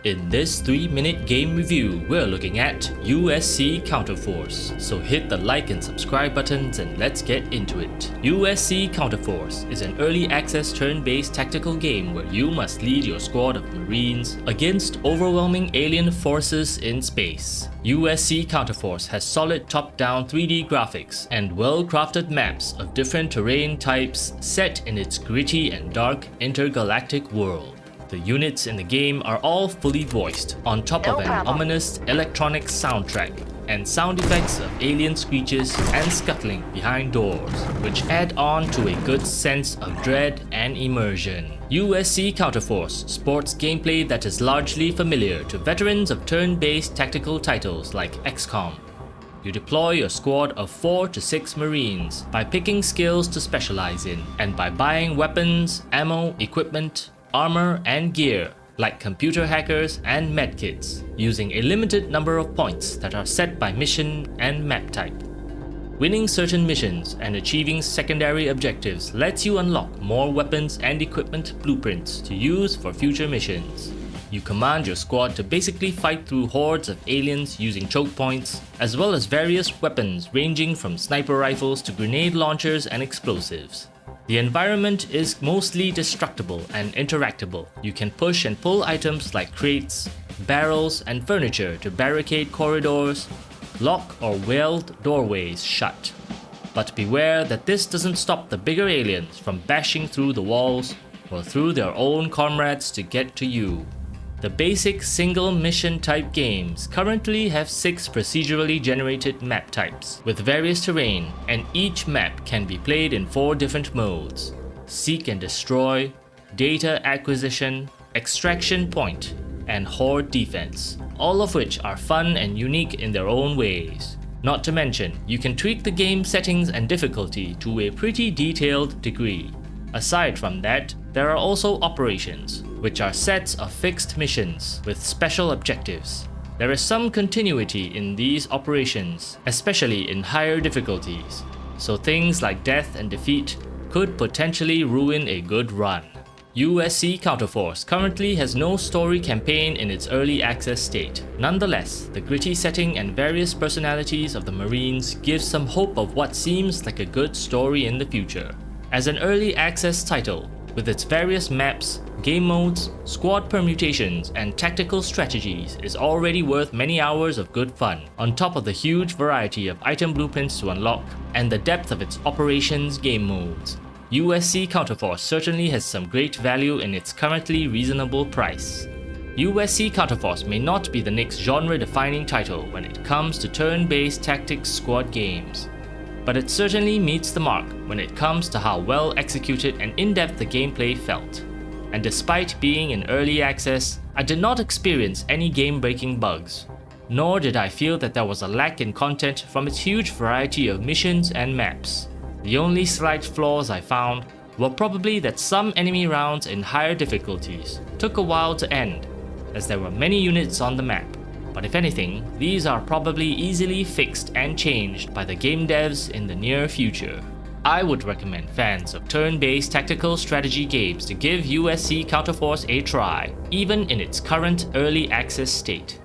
In this 3-minute game review, we're looking at USC Counterforce. So hit the like and subscribe buttons and let's get into it. USC Counterforce is an early access turn-based tactical game where you must lead your squad of Marines against overwhelming alien forces in space. USC Counterforce has solid top-down 3D graphics and well-crafted maps of different terrain types set in its gritty and dark intergalactic world. The units in the game are all fully voiced, on top of an ominous electronic soundtrack and sound effects of alien screeches and scuttling behind doors, which add on to a good sense of dread and immersion. USC Counterforce sports gameplay that is largely familiar to veterans of turn-based tactical titles like XCOM. You deploy your squad of 4 to 6 Marines by picking skills to specialize in, and by buying weapons, ammo, equipment, armor and gear like computer hackers and medkits, using a limited number of points that are set by mission and map type. Winning certain missions and achieving secondary objectives lets you unlock more weapons and equipment blueprints to use for future missions. You command your squad to basically fight through hordes of aliens using choke points, as well as various weapons ranging from sniper rifles to grenade launchers and explosives. The environment is mostly destructible and interactable. You can push and pull items like crates, barrels, and furniture to barricade corridors, lock or weld doorways shut. But beware that this doesn't stop the bigger aliens from bashing through the walls or through their own comrades to get to you. The basic single mission type games currently have 6 procedurally generated map types with various terrain, and each map can be played in 4 different modes: Seek and Destroy, Data Acquisition, Extraction Point, and Horde Defense, all of which are fun and unique in their own ways. Not to mention, you can tweak the game settings and difficulty to a pretty detailed degree. Aside from that, there are also operations, which are sets of fixed missions with special objectives. There is some continuity in these operations, especially in higher difficulties, so things like death and defeat could potentially ruin a good run. USC Counterforce currently has no story campaign in its early access state. Nonetheless, the gritty setting and various personalities of the Marines give some hope of what seems like a good story in the future. As an early access title, with its various maps, game modes, squad permutations, and tactical strategies, is already worth many hours of good fun, on top of the huge variety of item blueprints to unlock and the depth of its operations game modes. USC Counterforce certainly has some great value in its currently reasonable price. USC Counterforce may not be the next genre-defining title when it comes to turn-based tactics squad games, but it certainly meets the mark when it comes to how well executed and in-depth the gameplay felt. And despite being in early access, I did not experience any game-breaking bugs, nor did I feel that there was a lack in content from its huge variety of missions and maps. The only slight flaws I found were probably that some enemy rounds in higher difficulties took a while to end, as there were many units on the map. But if anything, these are probably easily fixed and changed by the game devs in the near future. I would recommend fans of turn-based tactical strategy games to give USC Counterforce a try, even in its current early access state.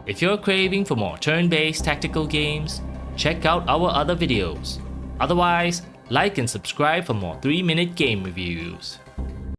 If you're craving for more turn-based tactical games, check out our other videos. Otherwise, like and subscribe for more 3-minute game reviews.